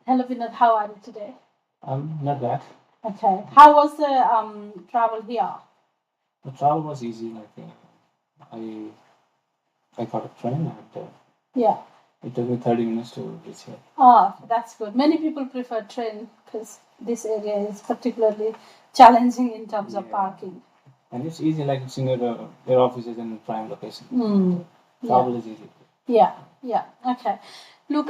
Hello, Vinod. How are you today? Not bad. Okay. How was the travel here? The travel was easy. I I caught a train and Yeah. it took me 30 minutes to reach here. Oh, that's good. Many people prefer train because this area is particularly challenging in terms of Yeah. parking. And it's easy, like it's in your office is in prime location. Mm. Yeah. Travel is easy. Yeah, yeah, okay. Look,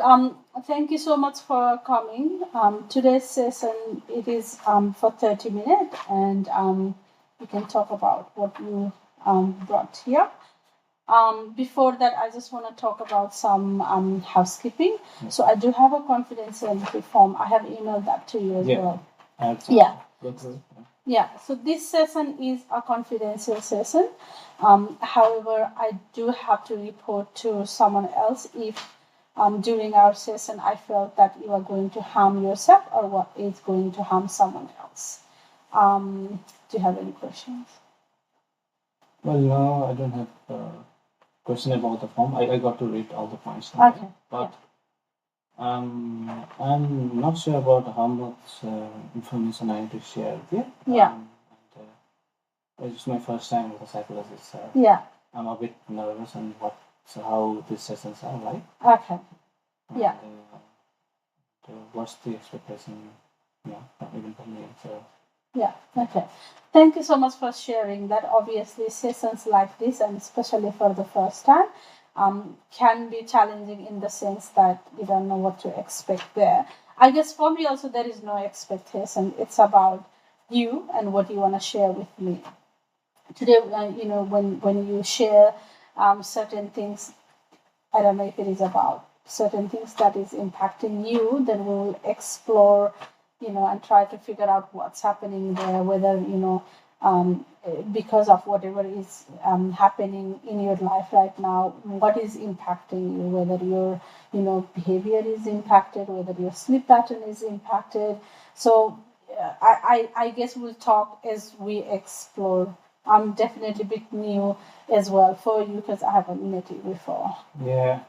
thank you so much for coming. Today's session it is for 30 minutes, and we can talk about what you brought here. Before that, I just want to talk about some housekeeping. So I do have a confidentiality form. I have emailed that to you as Yeah. well. That's Yeah. Go through. Yeah, so this session is a confidential session. However, I do have to report to someone else if during our session I felt that you are going to harm yourself or what is going to harm someone else. Do you have any questions? Well, no, I don't have a question about the form. I got to read all the points. Okay. But I'm not sure about how much information I need to share with you. Yeah. It's my first time with a psychologist. Yeah. I'm a bit nervous on how these sessions are like. Okay. Yeah. What's the expectation? Yeah, even for me. So yeah, okay. Thank you so much for sharing that. Obviously, sessions like this, and especially for the first time, can be challenging in the sense that you don't know what to expect there. I guess for me also, there is no expectation. It's about you and what you want to share with me. Today, when you share certain things, I don't know if it is about certain things that is impacting you, then we will explore, and try to figure out what's happening there, whether, because of whatever is happening in your life right now, what is impacting you, whether your, behavior is impacted, whether your sleep pattern is impacted. So I guess we'll talk as we explore. I'm definitely a bit new as well for you because I haven't met you before. yeah,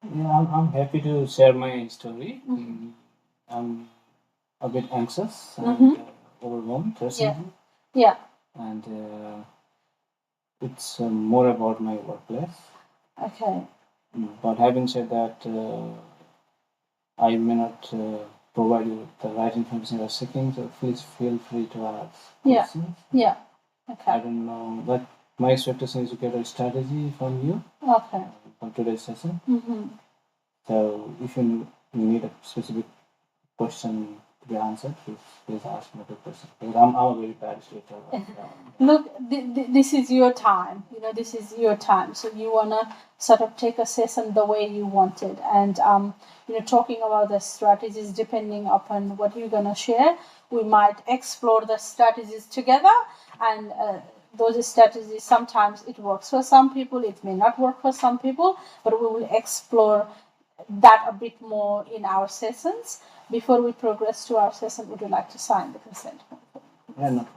I'm happy to share my story. I'm a bit anxious and overwhelmed recently. Yeah. And it's more about my workplace. Okay. But having said that, I may not provide you with the right information you're seeking, so please feel free to ask questions. Yeah. Okay. I don't know, but my expectation is to get a strategy from you. Okay. From today's session. So if you need a specific question to be answered, please ask me the question. Because I'm a very bad storyteller. Look, this is your time. This is your time. So you wanna sort of take a session the way you want it, and talking about the strategies depending upon what you're gonna share, we might explore the strategies together, and those strategies sometimes it works for some people, it may not work for some people, but we will explore that a bit more in our sessions. Before we progress to our session, would you like to sign the consent form? Yeah, no.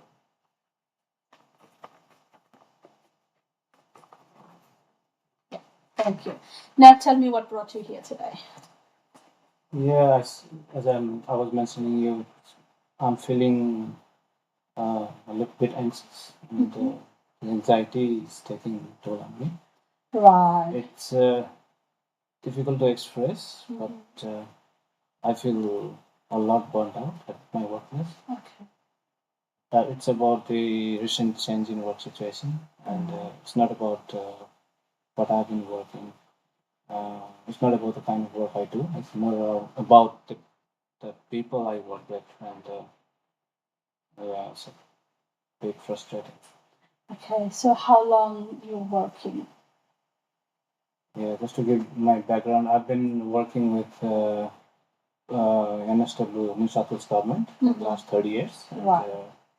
Yeah, thank you. Now tell me what brought you here today. Yeah, as I was mentioning you, I'm feeling a little bit anxious and anxiety is taking a toll on me. Right. It's difficult to express, but I feel a lot burnt out at my workplace. Okay. It's about the recent change in work situation, and it's not about what I've been working. It's not about the kind of work I do. It's more about the people I work with, and yeah, it's a bit frustrating. Okay, so how long you working? Yeah, just to give my background, I've been working with NSW, New South Wales government, for the last 30 years. And, Right.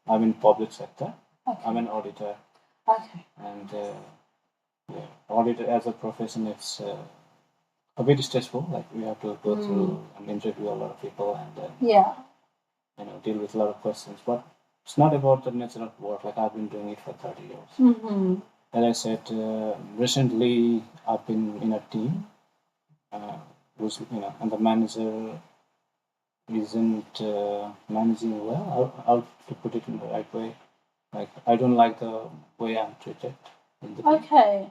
I'm in public sector. Okay. I'm an auditor. Okay. And yeah, auditor as a profession, it's a bit stressful. Like we have to go through and interview a lot of people and Yeah. deal with a lot of questions. But it's not about the nature of work. Like I've been doing it for 30 years. As I said, recently I've been in a team who's and the manager isn't managing well. How to put it in the right way? Like I don't like the way I'm treated in the team. Okay.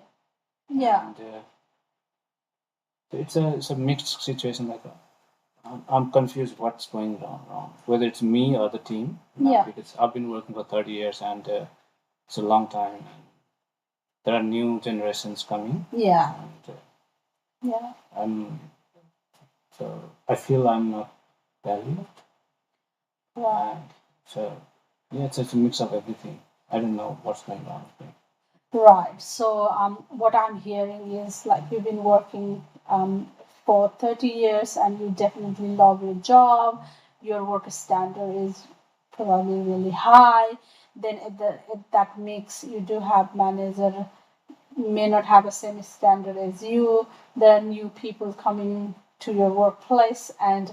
Yeah. And it's a mixed situation. Like I'm confused what's going wrong. Whether it's me or the team. Yeah. Because I've been working for 30 years and it's a long time. And there are new generations coming. Yeah. And Yeah. so I feel I'm not valued. Right. So yeah, it's a mix of everything. I don't know what's going on with me. Right. So what I'm hearing is like you've been working for 30 years and you definitely love your job. Your work standard is probably really high. Then that makes you do have manager may not have the same standard as you. There are new people coming to your workplace and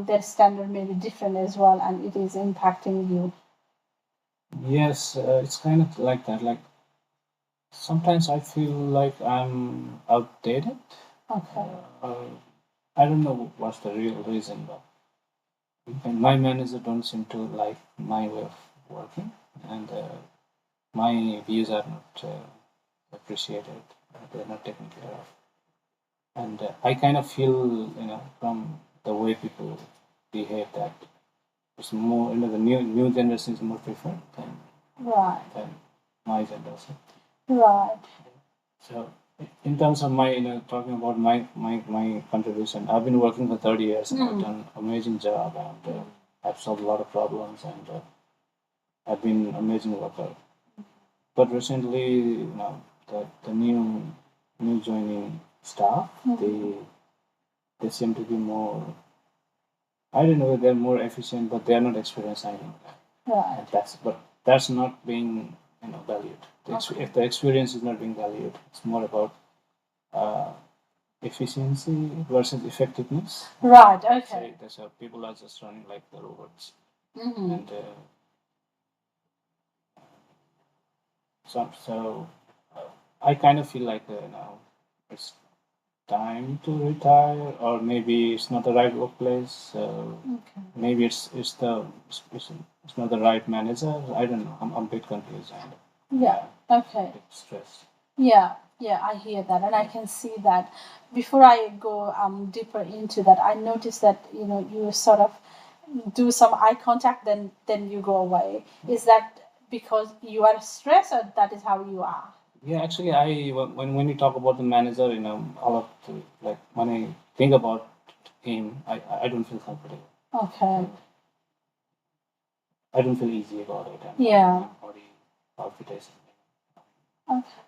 their standard may be different as well, and it is impacting you. Yes, it's kind of like that. Like sometimes I feel like I'm outdated. Okay. I don't know what's the real reason, but my manager don't seem to like my way of working, and my views are not appreciated. They're not taken care of, and I kind of feel, from the way people behave that it's more, the new generation is more preferred Right. than my generation. Right. So in terms of my, talking about my contribution, I've been working for 30 years and I've done amazing job and I've solved a lot of problems and I've been amazing worker. But recently, the new joining staff, they seem to be more. I don't know, they're more efficient, but they are not experienced. I think. Right. And that's not being, valued. If the experience is not being valued, it's more about uh, efficiency versus effectiveness. Right. Okay. That's how people are just running like the robots. Mm-hmm. And so I kind of feel like now it's time to retire, or maybe it's not the right workplace. Okay. Maybe it's not the right manager. I don't know. I'm a bit confused and Yeah. Okay. a bit stressed. Yeah, yeah, I hear that, and I can see that. Before I go deeper into that, I noticed that you sort of do some eye contact, then you go away. Is that because you are stressed, or that is how you are? Yeah, actually, when you talk about the manager, all of like when I think about him, I don't feel comfortable. Okay. I don't feel easy about it. And Yeah. body palpitation. Okay.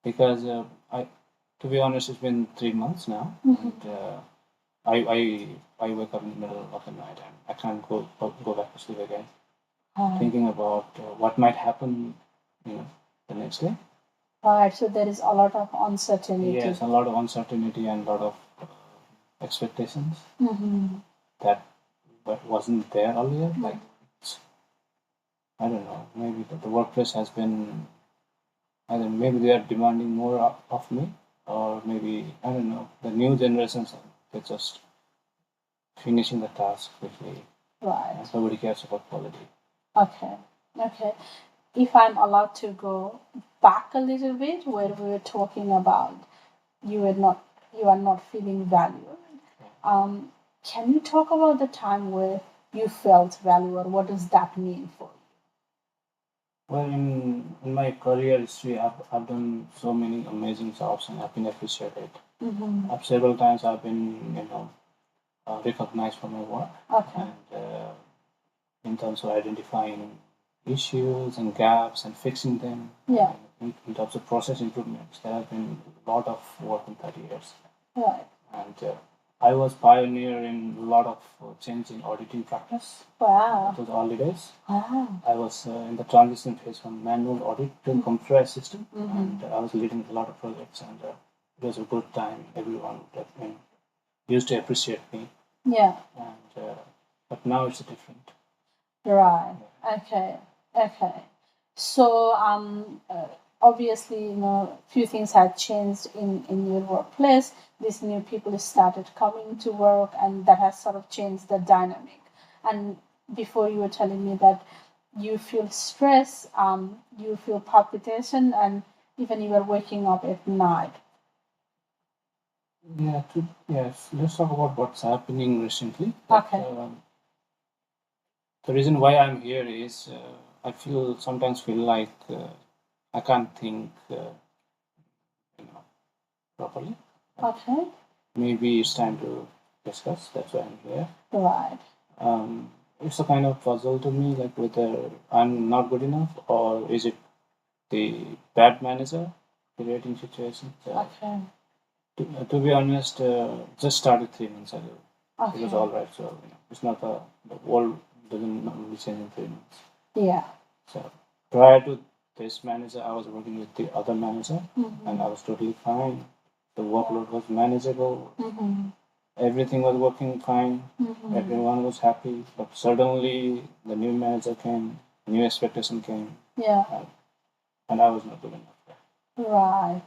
Because to be honest, it's been 3 months now, and I wake up in the middle of the night and I can't go back to sleep again, thinking about what might happen, the next day. Right. So there is a lot of uncertainty. Yes, a lot of uncertainty and a lot of expectations Mm-hmm. that wasn't there earlier. Like I don't know, maybe the workplace has been. I don't know, maybe they are demanding more of me, or maybe I don't know. The new generations, they're just finishing the task quickly. Right. And nobody cares about quality. Okay. Okay. If I'm allowed to go back a little bit, where we were talking about you are not feeling valued. Can you talk about the time where you felt valued? What does that mean for Well, in my career history, I've done so many amazing jobs and I've been appreciated. you? Mm-hmm. Several times I've been, recognized for my work. Okay. And in terms of identifying issues and gaps and fixing them. Yeah. In terms of process improvements, there has been a lot of work in 30 years. Right. And I was pioneer in a lot of change in auditing practice. Wow. It was early days. Wow. I was in the transition phase from manual audit to computerized system, and I was leading a lot of projects, and it was a good time. Everyone used to appreciate me. Yeah. And but now it's different. Right. Okay. Okay. So obviously, few things had changed in your workplace. These new people started coming to work, and that has sort of changed the dynamic. And before, you were telling me that you feel stress, you feel palpitation, and even you are waking up at night. Yeah, yes. Let's talk about what's happening recently. Okay. The reason why I'm here is I sometimes feel like I can't think properly. Okay. Maybe it's time to discuss. That's why I'm here. Right. It's a kind of puzzle to me, like whether I'm not good enough or is it the bad manager creating situations. Okay. To be honest, just started 3 months ago. Okay. It was all right. So it's not the world doesn't normally change in 3 months. Yeah. So prior to this manager, I was working with the other manager, Mm-hmm. and I was totally fine. The workload was manageable. Mm-hmm. Everything was working fine. Mm-hmm. Everyone was happy. But suddenly, the new manager came, new expectation came. Yeah. And I was not good enough. Right.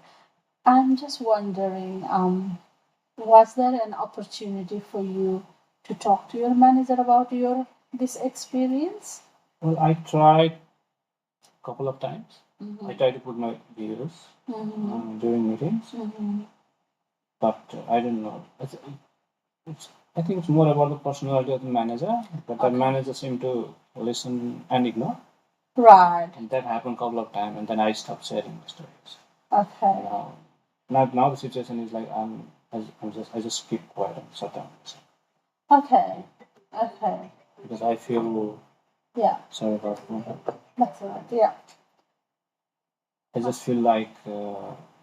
I'm just wondering, was there an opportunity for you to talk to your manager about your this experience? Well, I tried a couple of times. Mm-hmm. I tried to put my views during meetings, but I don't know. I think it's more about the personality of the manager, but the manager seemed to listen and ignore. Right. And that happened a couple of times, and then I stopped sharing my stories. Okay. Now the situation is like I just keep quiet and shut down. Okay. Okay. Because I feel sorry about that. That's right. Yeah. I just feel like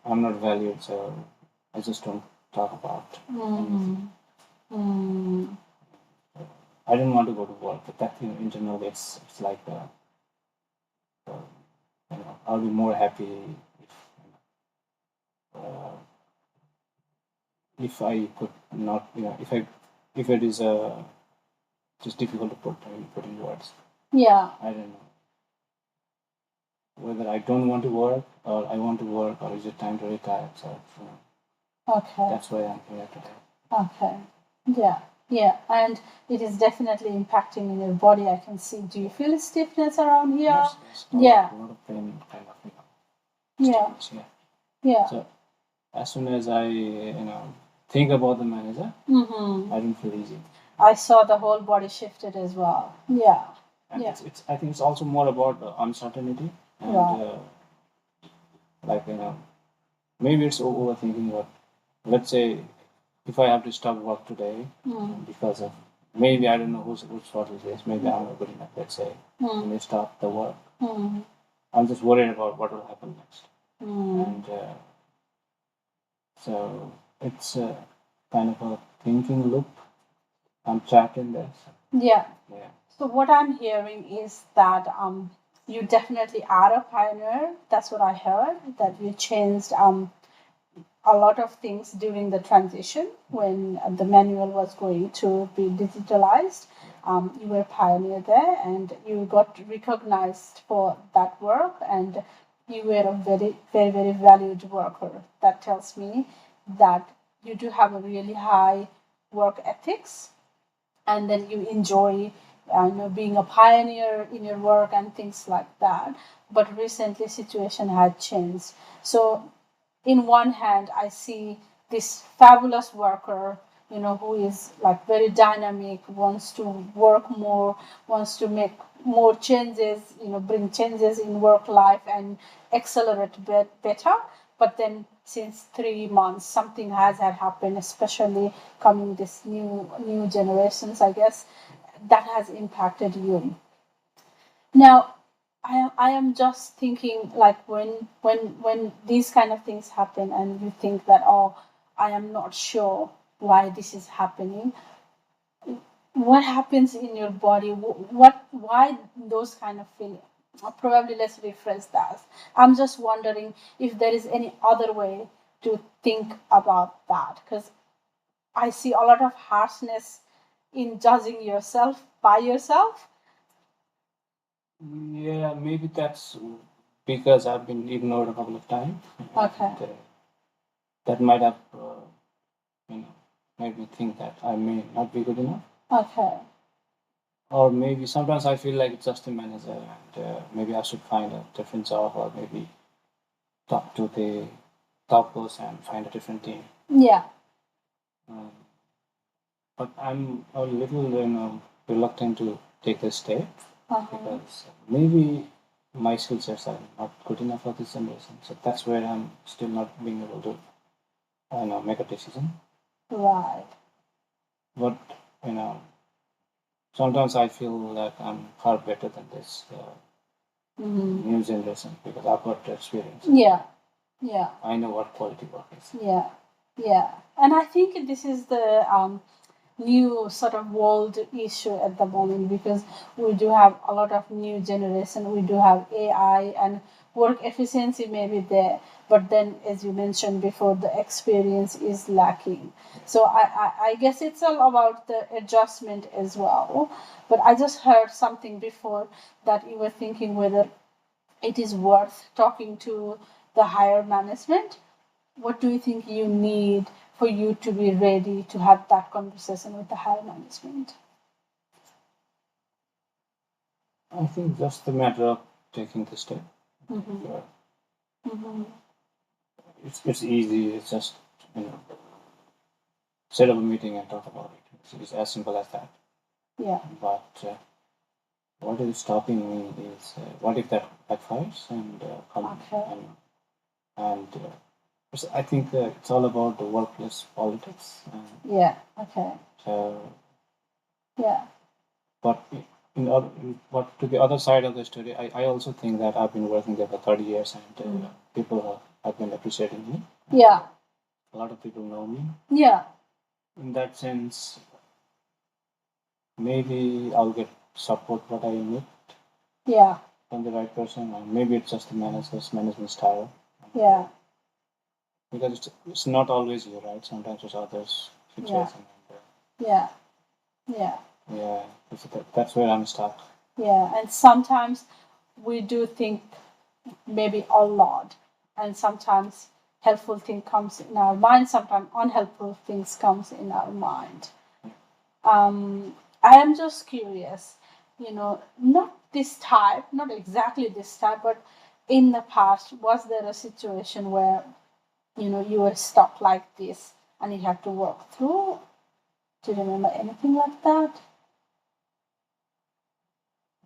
I'm not valued, so I just don't talk about anything. I don't want to go to work, but that internally it's like I'll be more happy uh, if I could not, if it is just difficult to put in words. Yeah. I don't know whether I don't want to work or I want to work or is it time to retire. So Okay. that's why I'm here today. Okay. Yeah. Yeah. And it is definitely impacting in your body. I can see. Do you feel stiffness around here? Yes. Yeah. A lot of pain, kind of, Yeah. stiffness, Yeah. So as soon as I think about the manager, Mm-hmm. I don't feel easy. I saw the whole body shifted as well. Yeah. And Yeah. it's I think it's also more about uncertainty and Right. like maybe it's overthinking. But let's say if I have to stop work today because of maybe I don't know whose fault it is. Maybe I'm not good enough. Let's say when you stop the work, I'm just worried about what will happen next. And so it's kind of a thinking loop. I'm trapped in there. Yeah. Yeah. So what I'm hearing is that you definitely are a pioneer. That's what I heard. That you changed a lot of things during the transition when the manual was going to be digitalized. You were a pioneer there, and you got recognized for that work, and you were a very, very, very valued worker. That tells me that you do have a really high work ethics, and then you enjoy being a pioneer in your work and things like that. But recently situation had changed. So in one hand I see this fabulous worker, who is like very dynamic, wants to work more, wants to make more changes, bring changes in work life and accelerate better. But then since 3 months something has had happened, especially coming this new generations, I guess, that has impacted you. Now, I am just thinking, like, when these kind of things happen and you think that, oh, I am not sure why this is happening. What happens in your body? Why those kind of feelings? Probably let's rephrase that. I'm just wondering if there is any other way to think about that, because I see a lot of harshness in judging yourself by yourself. Yeah, maybe that's because I've been ignored a couple of times. Okay. And, that might have, made me think that I may not be good enough. Okay. Or maybe sometimes I feel like it's just a manager, and maybe I should find a different job, or maybe talk to the top boss and find a different team. Yeah. Um, but I'm a little, reluctant to take this step because maybe my skill sets are not good enough for this generation. So that's where I'm still not being able to, make a decision. Right. But you know, sometimes I feel like I'm far better than this new generation because I've got the experience. Yeah. Yeah. I know what quality work is. Yeah. Yeah. And I think this is the new sort of world issue at the moment, because we do have a lot of new generation, we do have AI, and work efficiency may be there, but then as you mentioned before, the experience is lacking. So I guess it's all about the adjustment as well. But I just heard something before that you were thinking whether it is worth talking to the higher management. What do you think you need for you to be ready to have that conversation with the higher management? I think just a matter of taking the step. Mm-hmm. Sure. Mm-hmm. It's easy. It's just set up a meeting and talk about it. It's as simple as that. Yeah. But what is stopping me is what if that backfires and Okay. and I think it's all about the workplace politics. Yeah. Okay. So, Yeah. but but to the other side of the story, I also think that I've been working there for 30 years, and people have been appreciating me. Yeah. A lot of people know me. Yeah. In that sense, maybe I'll get support what I need Yeah. from the right person, and maybe it's just the management style. Yeah. Because it's not always you, right? Sometimes it's others' situation. Yeah. Yeah. Yeah, that's where I'm stuck. Yeah. And sometimes we do think maybe a lot, and sometimes helpful thing comes in our mind, sometimes unhelpful things comes in our mind. I am just curious, not this type, not exactly this type, but in the past, was there a situation where, you were stuck like this and you had to work through? Do you remember anything like that?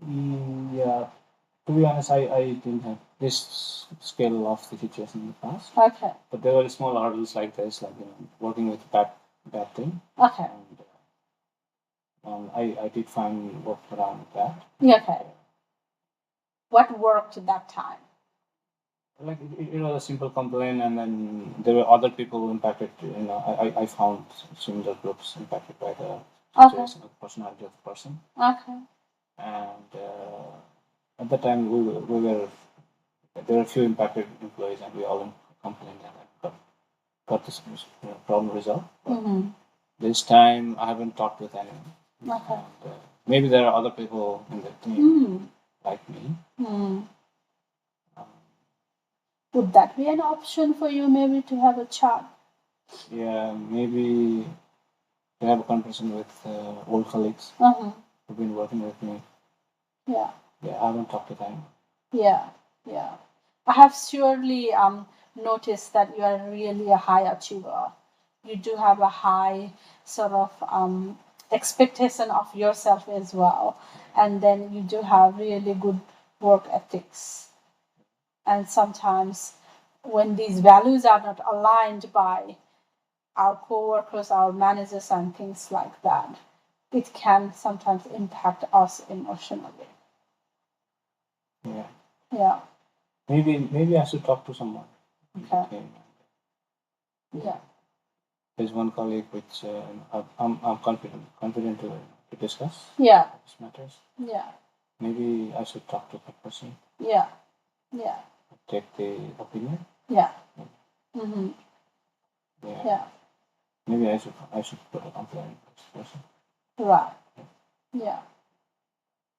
Yeah, to be honest, I didn't have this scale of the situation in the past. Okay. But there were small hurdles like this, like working with bad thing. Okay. And I did find work around that. Yeah, okay. What worked that time? Like it was a simple complaint, and then there were other people impacted. I found similar groups impacted by the situation of the personality of the person. Okay. And at the time, we were there were a few impacted employees, and we all complained and got this problem resolved. Mm-hmm. This time, I haven't talked with anyone. Okay. And, maybe there are other people in the team like me. Mm. Would that be an option for you, maybe, to have a chat? Yeah, maybe to have a conversation with old colleagues who've been working with me. Yeah. Yeah, I haven't talked to them. Yeah. Yeah. I have surely noticed that you are really a high achiever. You do have a high sort of expectation of yourself as well, and then you do have really good work ethics. And sometimes, when these values are not aligned by our co-workers, our managers, and things like that, it can sometimes impact us emotionally. Yeah. Yeah. Maybe I should talk to someone. Okay. Yeah. There's one colleague which I'm confident to discuss. Yeah. These matters. Yeah. Maybe I should talk to that person. Yeah. Yeah. Take the opinion. Yeah. Mm-hmm. Yeah. Yeah. Maybe I should put a complaint to this person. Right. Yeah.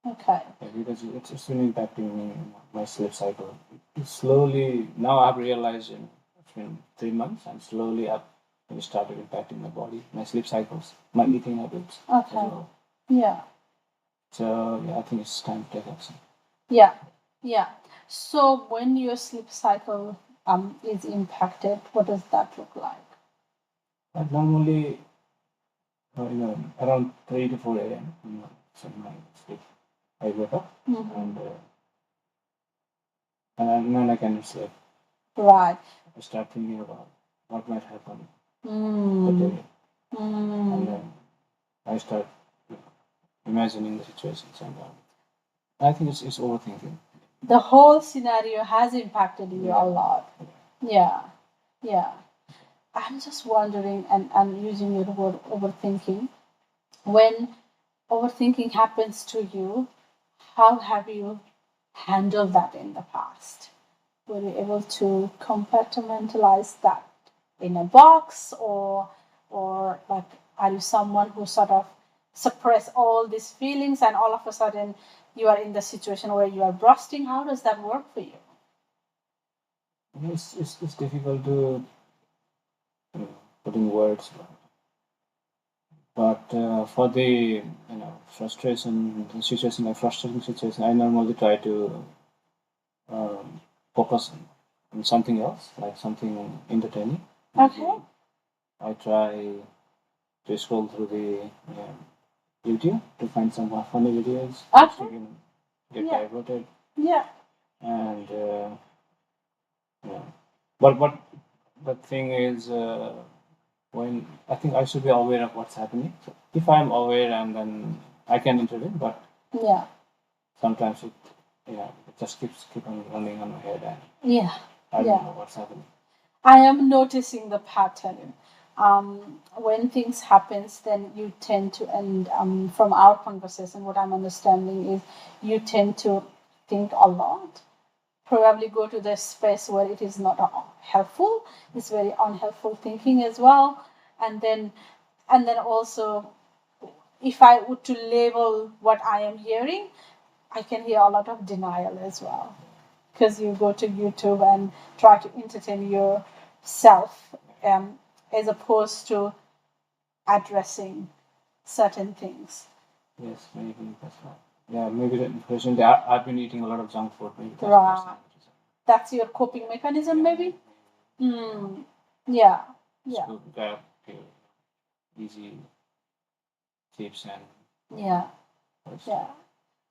Okay. because it's been impacting me, my sleep cycle. It's slowly now I've realized it's been 3 months, and slowly I've started impacting my body, my sleep cycles, my eating habits as Okay. well. Yeah. So yeah, I think it's time to take action. Yeah. Yeah. So when your sleep cycle is impacted, what does that look like? But normally, around 3 to 4 a.m. So my sleep, I wake up Mm-hmm. and then I can sleep. Right. I start thinking about what might happen the Mm. day, and Mm. then I start imagining the situations, and I think it's overthinking. The whole scenario has impacted you a lot. Yeah. Yeah. I'm just wondering, and I'm using your word overthinking. When overthinking happens to you, how have you handled that in the past? Were you able to compartmentalize that in a box, or like, are you someone who sort of suppress all these feelings and all of a sudden you are in the situation where you are bursting? How does that work for you? It's difficult to put in words, but for the frustration, the situation, like frustrating situation, I normally try to um, focus on something else, like something entertaining. Okay. I try to scroll through the YouTube to find some funny videos, just to Okay. get Yeah. diverted. Yeah. And yeah. But the thing is, when I think I should be aware of what's happening. So if I'm aware, and then I can intervene. But Yeah. sometimes it just keep on running on my head, and Yeah. I don't Yeah. know what's happening. I am noticing the pattern. When things happens, then you tend to, and from our conversation, what I'm understanding is you tend to think a lot. Probably go to the space where it is not helpful. It's very unhelpful thinking as well, and then also, if I were to label what I am hearing, I can hear a lot of denial as well, because you go to YouTube and try to entertain yourself, as opposed to addressing certain things. Yes, maybe that's right. Yeah, maybe the recently I've been eating a lot of junk food. Maybe that's Right. That's your coping mechanism, maybe? Mm. Yeah. Yeah. So grab easy chips and Yeah. Yeah.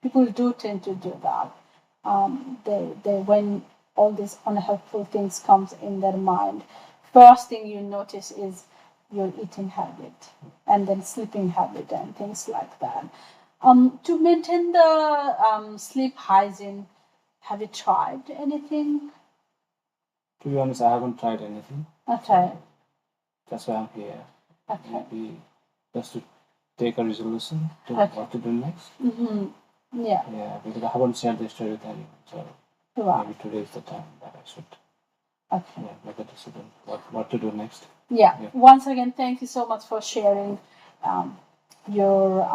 People do tend to do that. They when all these unhelpful things comes in their mind, first thing you notice is your eating habit, and then sleeping habit and things like that. To maintain the sleep hygiene, have you tried anything? To be honest, I haven't tried anything. Okay. That's why I'm here. Okay. Maybe just to take a resolution to Okay. what to do next. Mm-hmm. Yeah. Yeah, because I haven't shared this story with anyone. So Right. maybe today is the time that I should Okay. make a decision what to do next. Yeah. Yeah. Once again, thank you so much for sharing your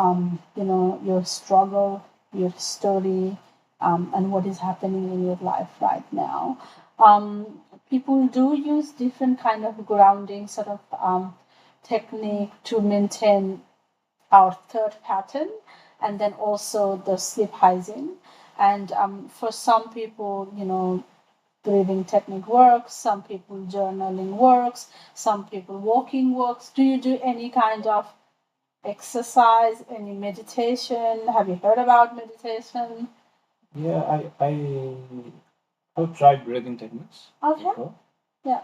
your struggle, your story, and what is happening in your life right now. People do use different kind of grounding sort of technique to maintain our third pattern, and then also the sleep hygiene. And for some people, breathing technique works, some people journaling works, some people walking works. Do you do any kind of exercise, any meditation? Have you heard about meditation? Yeah, I've tried breathing techniques Okay. before. Yeah.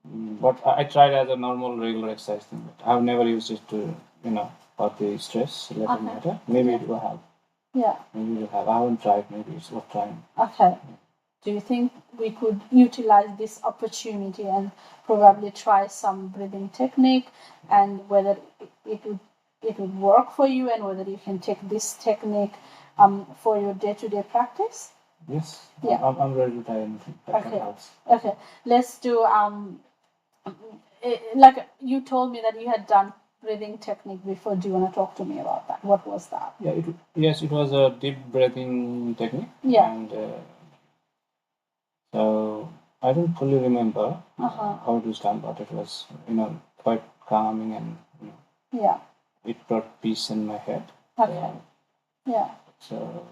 But I tried as a normal regular exercise thing. But I've never used it to for the stress related matter. Maybe it will help. Yeah. Maybe it will help. I haven't tried. Maybe it's worth trying. Okay. Do you think we could utilize this opportunity and probably try some breathing technique, and whether it would work for you, and whether you can take this technique for your day-to-day practice? Yes. Yeah. I'm ready to try anything that Okay. helps. Okay. Let's do like you told me that you had done breathing technique before. Do you want to talk to me about that? What was that? Yeah, yes, it was a deep breathing technique. Yeah. And so I don't fully remember how it was done, but it was, quite calming, and Yeah. it brought peace in my head. Okay. Yeah. So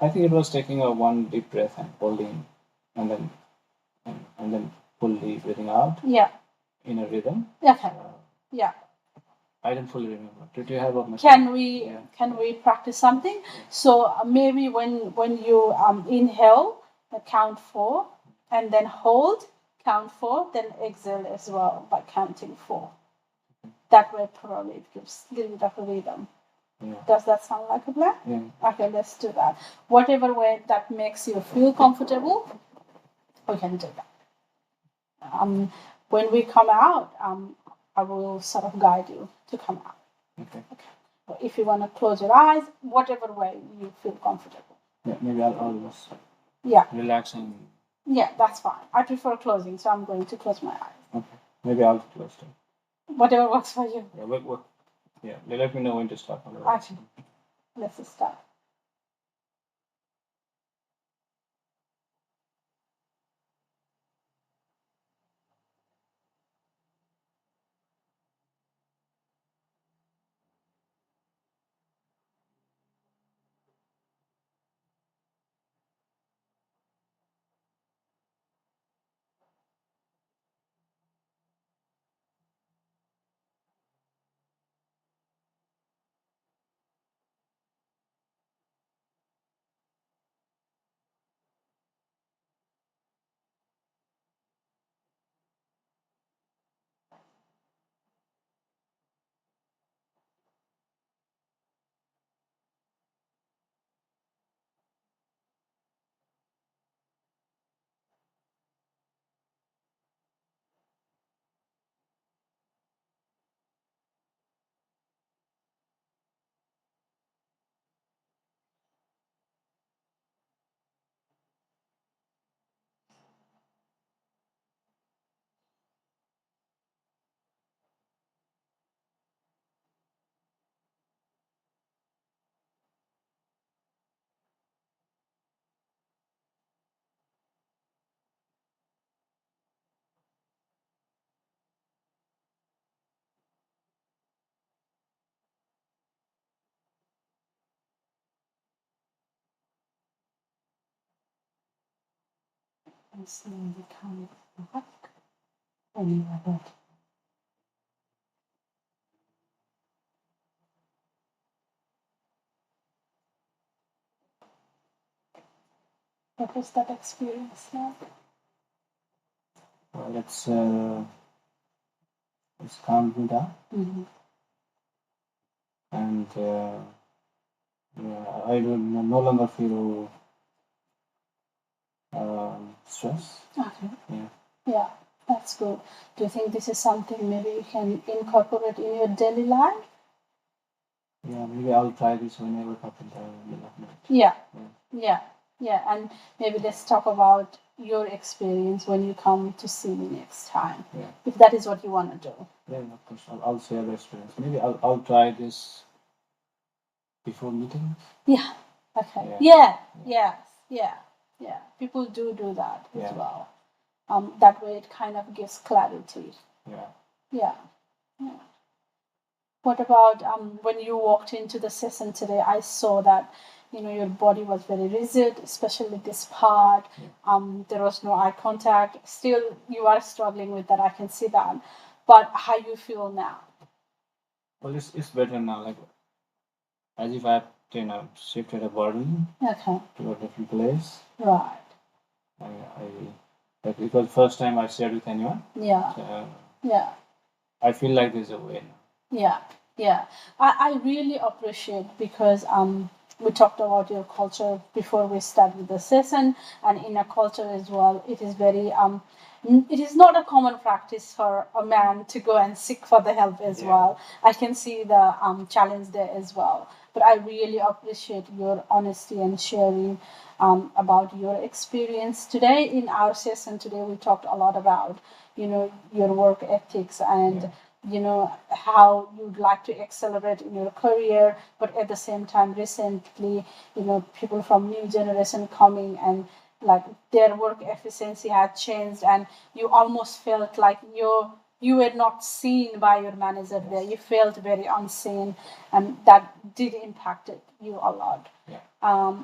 I think it was taking a one deep breath and holding, and then and then fully breathing out. Yeah. In a rhythm. Okay. Yeah. I don't fully remember. Did you have a message? Can we practice something? So maybe when you inhale, count 4, and then hold, count 4, then exhale as well by counting 4. That way, probably it gives a little bit of a rhythm. Yeah. Does that sound like a plan? Yeah. Okay, let's do that. Whatever way that makes you feel comfortable, we can do that. When we come out, I will sort of guide you to come out. Okay. If you want to close your eyes, whatever way you feel comfortable. Yeah, maybe I'll just relaxing. Yeah, that's fine. I prefer closing, so I'm going to close my eyes. Okay. Maybe I'll close them. Whatever works for you. Yeah, let me know when to start. Actually, let's start. And slowly come back when you are ready. What was that experience now? Well, it's calmed me down. Mm-hmm. And I don't no longer feel stress. Okay. Yeah. Yeah, that's good. Do you think this is something maybe you can incorporate in your daily life? Yeah, maybe I'll try this when I wake up in the middle of night. Yeah. And maybe let's talk about your experience when you come to see me next time. Yeah. If that is what you want to do. Yeah, of course. I'll share the experience. Maybe I'll try this before meetings. Yeah. Okay. Yeah. People do that as well. That way it kind of gives clarity. Yeah. What about when you walked into the session today? I saw that your body was very rigid, especially this part. There was no eye contact. Still, you are struggling with that. I can see that. But how you feel now? Well, it's better now. Like as if I shifted a burden Okay. to a different place. Right. I like it was the first time I shared with anyone. Yeah. So, Yeah. I feel like there's a way now. Yeah. I really appreciate because we talked about your culture before we started the session, and in a culture as well, it is very it is not a common practice for a man to go and seek for the help as well. I can see the challenge there as well. But I really appreciate your honesty and sharing about your experience today. In our session today, we talked a lot about your work ethics and how you'd like to accelerate in your career, but at the same time recently, people from new generation coming, and like their work efficiency had changed, and you almost felt like you were not seen by your manager there. You felt very unseen, and that did impacted you a lot. Yeah.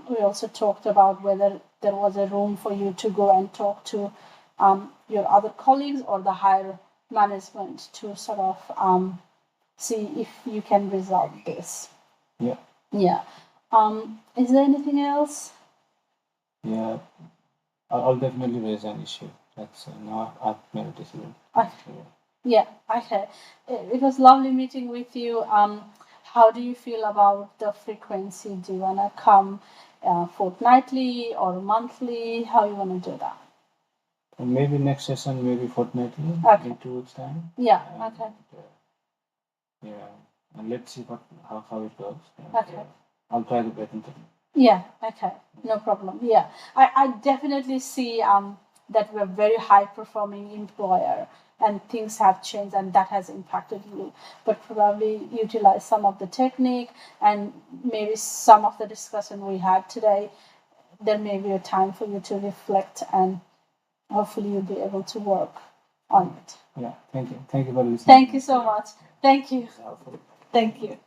We also talked about whether there was a room for you to go and talk to your other colleagues or the higher management to sort of see if you can resolve this. Yeah. Yeah. Is there anything else? Yeah. I'll definitely raise an issue. That's not I've made a decision. Okay. Yeah, okay. It was lovely meeting with you. How do you feel about the frequency? Do you want to come fortnightly or monthly? How you want to do that? Maybe next session, maybe fortnightly, Okay. in 2 weeks' time. Yeah, And, okay. yeah, and let's see how it goes. And, Okay. I'll try to get into it. Yeah, okay, no problem. Yeah, I definitely see that we're a very high performing employer, and things have changed and that has impacted you. But probably utilize some of the technique and maybe some of the discussion we had today. There may be a time for you to reflect, and hopefully you'll be able to work on it. Yeah, thank you. Thank you for listening. Thank you so much. Thank you. It's helpful. Thank you.